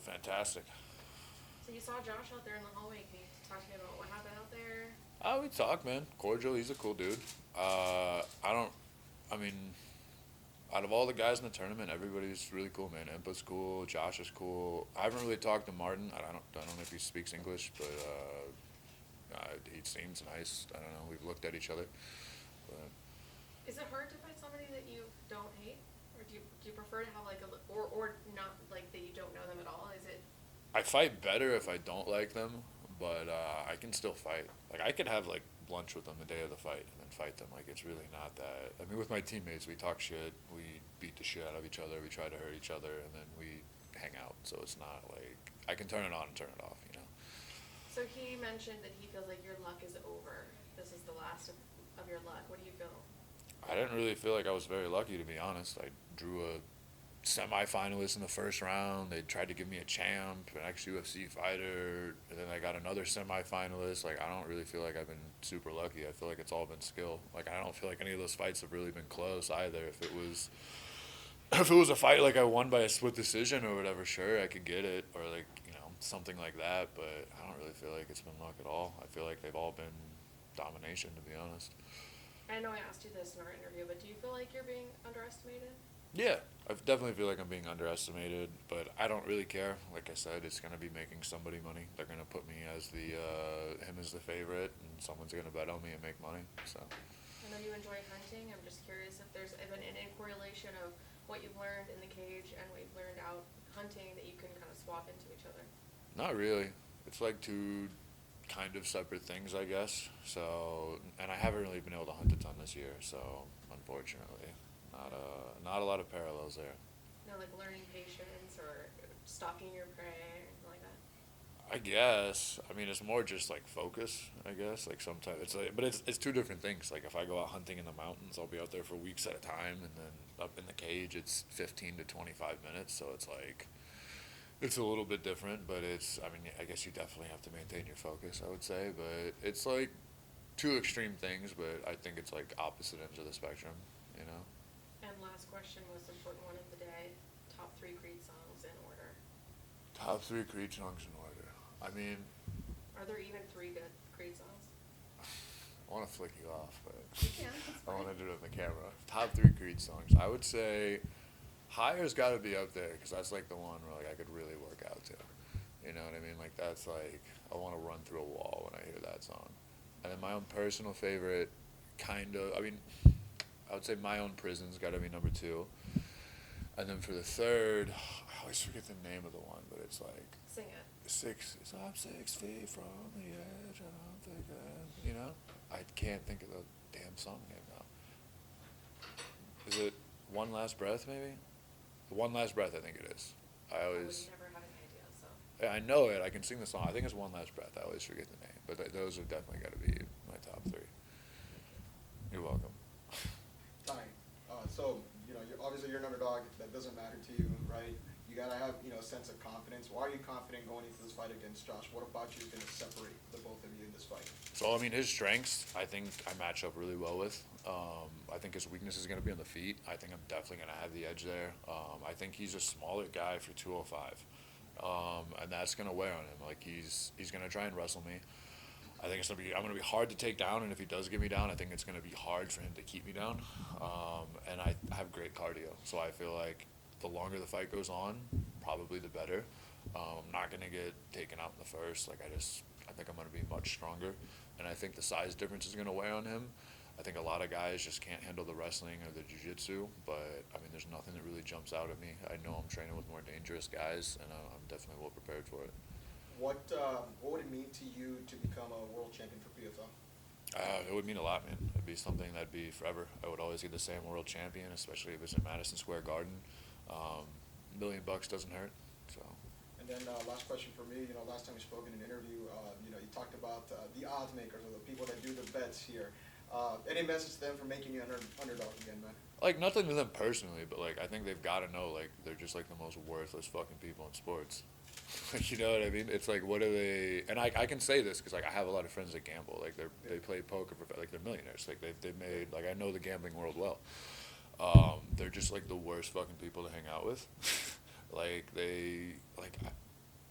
fantastic. So you saw Josh out there in the hallway. Can you talk to me about what happened out there? We talk, man. Cordial. He's a cool dude. I don't. I mean, out of all the guys in the tournament, everybody's really cool, man. Impa's cool. Josh is cool. I haven't really talked to Martin. I don't know if he speaks English, but he seems nice. I don't know. We've looked at each other. But Is it hard to find somebody that you don't hate, or do you prefer to have like or not like that you don't know them at all? Is it I fight better if I don't like them, but I can still fight. Like I could have like lunch with them the day of the fight and then fight them. Like it's really not that. I mean, with my teammates, we talk shit, we beat the shit out of each other, we try to hurt each other, and then we hang out. So it's not like I can turn it on and turn it off. so? He mentioned that he feels like your luck is over. This is the last of your luck. What do you feel? I didn't really feel like I was very lucky, to be honest. I drew a semifinalist in the first round. They tried to give me a champ, an ex-UFC fighter, and then I got another semifinalist. Like, I don't really feel like I've been super lucky. I feel like it's all been skill. Like, I don't feel like any of those fights have really been close either. If it was a fight like I won by a split decision or whatever, sure, I could get it, or like, something like that, but I don't really feel like it's been luck at all. I feel like they've all been domination, to be honest. I know I asked you this in our interview, but do you feel like you're being underestimated? Yeah, I definitely feel like I'm being underestimated, but I don't really care. Like I said, it's gonna be making somebody money. They're gonna put me as him as the favorite, and someone's gonna bet on me and make money. So. I know you enjoy hunting. I'm just curious if there's been any correlation of what you've learned in the cage and what you've learned out hunting that you can kind of swap into each other. Not really. It's like two kind of separate things, I guess. So, and I haven't really been able to hunt a ton this year, so unfortunately, not a lot of parallels there. Like learning patience or stalking your prey or anything like that. I guess. I mean, it's more just like focus. I guess like sometimes it's like, but it's two different things. Like if I go out hunting in the mountains, I'll be out there for weeks at a time, and then up in the cage, it's 15 to 25 minutes. So it's like it's a little bit different, but it's. I mean, I guess you definitely have to maintain your focus. I would say, but it's like two extreme things. But I think it's like opposite ends of the spectrum. You know. And last question, most important one of the day: top 3 Creed songs in order. Top 3 Creed songs in order. I mean, are there even 3 good Creed songs? I want to flick you off, but you can. I want to do it on the camera. Top 3 Creed songs. I would say Higher's got to be up there because that's like the one where like I could really work out to. You know what I mean? Like that's like I want to run through a wall when I hear that song. And then my own personal favorite, kind of. I mean, I would say My Own Prison's got to be number 2. And then for the third, I always forget the name of the one, but it's like sing it. I'm 6 feet from the edge, and I'm thinking, I can't think of the damn song name now. Is it One Last Breath, maybe? One Last Breath, I think it is. I always. I would never have any idea, so. Yeah, I know it. I can sing the song. I think it's One Last Breath. I always forget the name, but those have definitely got to be my top 3. You're welcome. Ty, so obviously you're an underdog. That doesn't matter to you, right? You gotta have a sense of confidence. Why are you confident going into this fight against Josh? What about you is gonna separate the both of you in this fight? So I mean, his strengths, I think I match up really well with. I think his weakness is gonna be on the feet. I think I'm definitely gonna have the edge there. I think he's a smaller guy for 205, and that's gonna wear on him. Like he's gonna try and wrestle me. I think I'm gonna be hard to take down, and if he does get me down, I think it's gonna be hard for him to keep me down. And I have great cardio, so I feel like the longer the fight goes on, probably the better. I'm not gonna get taken out in the first. Like I think I'm gonna be much stronger, and I think the size difference is gonna weigh on him. I think a lot of guys just can't handle the wrestling or the jiu-jitsu, but I mean, there's nothing that really jumps out at me. I know I'm training with more dangerous guys, and I'm definitely well prepared for it. What would it mean to you to become a world champion for PFL? It would mean a lot, man. It'd be something that'd be forever. I would always get the same world champion, especially if it's in Madison Square Garden. $1 million doesn't hurt. So. And then last question for me. Last time we spoke in an interview, you talked about the odds makers or the people that do the bets here. Any message to them for making you an underdog again, man? Like nothing to them personally, but like I think they've got to know like they're just like the most worthless fucking people in sports. You know what I mean? It's like, what are they? And I can say this because like I have a lot of friends that gamble. Like they play poker, like they're millionaires. Like they've made like I know the gambling world well. They're just like the worst fucking people to hang out with. Like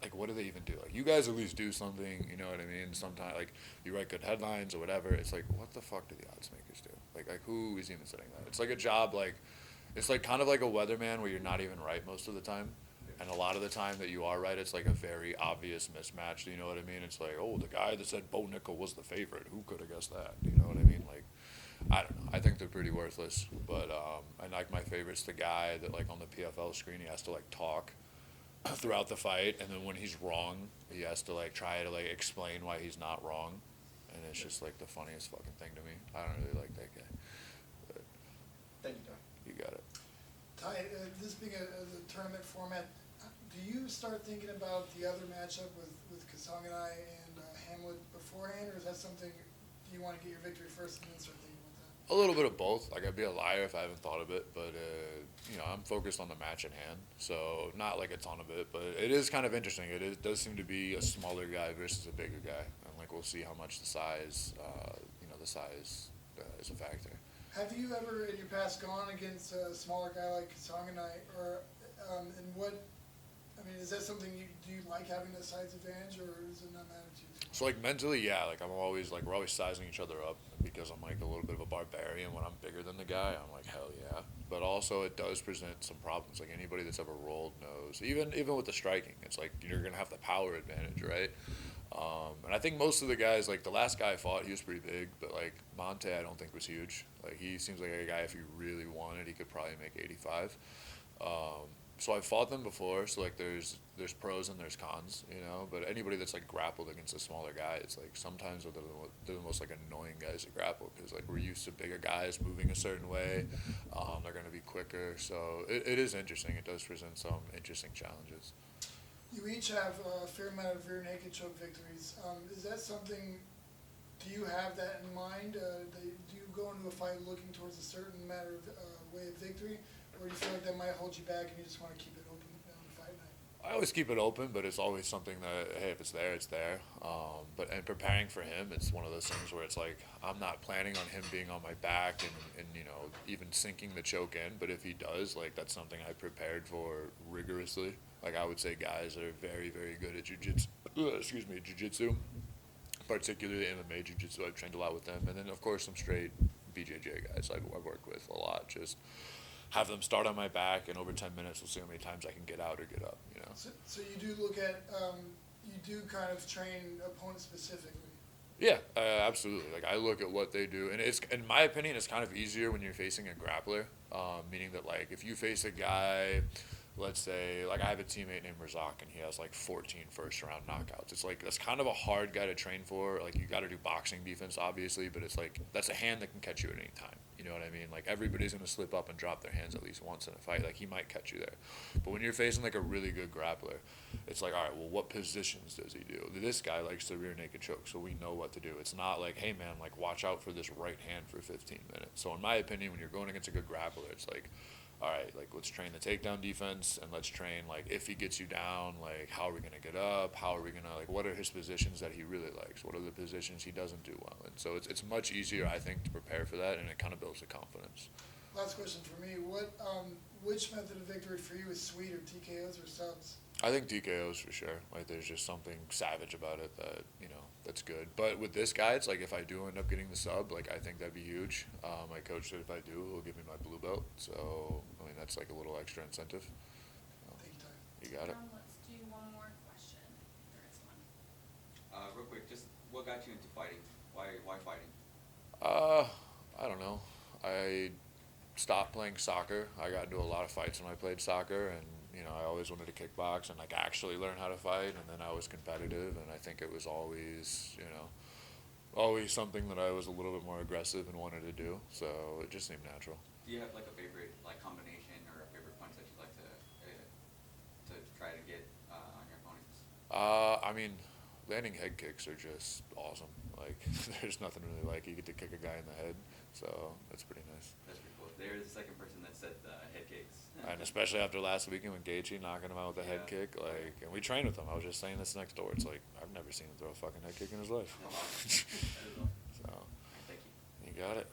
like, what do they even do? Like, you guys at least do something, you know what I mean? Sometimes, like, you write good headlines or whatever. It's like, what the fuck do the odds makers do? Like who is even setting that? It's like a job, like, it's like kind of like a weatherman where you're not even right most of the time. And a lot of the time that you are right, it's like a very obvious mismatch. Do you know what I mean? It's like, oh, the guy that said Bo Nickel was the favorite. Who could have guessed that? Do you know what I mean? Like, I don't know. I think they're pretty worthless. But and like my favorite's the guy that like on the PFL screen he has to like talk throughout the fight, and then when he's wrong, he has to like try to like explain why he's not wrong, and it's just like the funniest fucking thing to me. I don't really like that guy. But Thank you, Ty. you got it. Ty, this being a tournament format, do you start thinking about the other matchup with Kasanganai and Hamlet beforehand, or is that something you want to get your victory first and then start thinking about that? A little bit of both. Like, I'd be a liar if I haven't thought of it, but you know, I'm focused on the match in hand, so not like a ton of it. But it is kind of interesting. Does seem to be a smaller guy versus a bigger guy, and like we'll see how much the size, is a factor. Have you ever in your past gone against a smaller guy like Kasanganai, or and what? I mean, is that something do you like having the size advantage, or does it not matter to you? So like mentally, yeah, like I'm always like we're always sizing each other up because I'm like a little bit of a barbarian. When I'm bigger than the guy, I'm like hell yeah. But also it does present some problems. Like anybody that's ever rolled knows. Even with the striking, it's like you're gonna have the power advantage, right? And I think most of the guys, like the last guy I fought, he was pretty big, but like Monte, I don't think was huge. Like he seems like a guy if he really wanted, he could probably make 85. So I've fought them before, so like there's pros and there's cons, you know. But anybody that's like grappled against a smaller guy, it's like sometimes they're the most like annoying guys to grapple because like we're used to bigger guys moving a certain way, they're gonna be quicker. So it is interesting. It does present some interesting challenges. You each have a fair amount of rear naked choke victories. Is that something? Do you have that in mind? Do you go into a fight looking towards a certain matter of way of victory, or do you feel like that might hold you back and you just want to keep it open on the fight night? I always keep it open, but it's always something that hey, if it's there, it's there. But preparing for him, it's one of those things where it's like I'm not planning on him being on my back and you know even sinking the choke in. But if he does, like that's something I prepared for rigorously. Like I would say, guys that are very very good at jiu-jitsu, particularly MMA jiu-jitsu. I've trained a lot with them, and then of course some straight BJJ guys I've worked with a lot. Just have them start on my back, and over 10 minutes, we'll see how many times I can get out or get up, you know. So you do look at, you do kind of train opponents specifically. Yeah, absolutely. Like I look at what they do, and it's in my opinion, it's kind of easier when you're facing a grappler, meaning that like if you face a guy. Let's say, like I have a teammate named Razak, and he has like 14 first-round knockouts. It's like that's kind of a hard guy to train for. Like you got to do boxing defense, obviously, but it's like that's a hand that can catch you at any time. You know what I mean? Like everybody's gonna slip up and drop their hands at least once in a fight. Like he might catch you there, but when you're facing like a really good grappler, it's like all right, well, what positions does he do? This guy likes the rear naked choke, so we know what to do. It's not like, hey man, like watch out for this right hand for 15 minutes. So in my opinion, when you're going against a good grappler, it's like. All right, like let's train the takedown defense, and let's train like if he gets you down, like how are we gonna get up? How are we gonna like what are his positions that he really likes? What are the positions he doesn't do well in? So it's much easier, I think, to prepare for that, and it kind of builds the confidence. Last question for me: which method of victory for you is sweeter, TKOs or subs? I think TKOs for sure. Like there's just something savage about it that you know that's good. But with this guy, it's like if I do end up getting the sub, like I think that'd be huge. My coach said if I do, he'll give me my blue belt. So I mean that's like a little extra incentive. Take your time. You got it. Let's do one more question. There is one. Real quick, just what got you into fighting? Why fighting? I don't know. I stopped playing soccer. I got into a lot of fights when I played soccer, and you know I always wanted to kickbox and like actually learn how to fight. And then I was competitive, and I think it was always always something that I was a little bit more aggressive and wanted to do. So it just seemed natural. Do you have like a favorite like combination or a favorite punch that you like to try to get on your opponents? I mean, landing head kicks are just awesome. Like there's nothing really like you get to kick a guy in the head, so that's pretty nice. That's pretty cool. There's the second person that said head kicks. And especially after last weekend when Gaethje knocking him out with a head Yeah. kick, like, and we trained with him. I was just saying this next door. It's like I've never seen him throw a fucking head kick in his life. That is awesome. So, Thank you. you got it.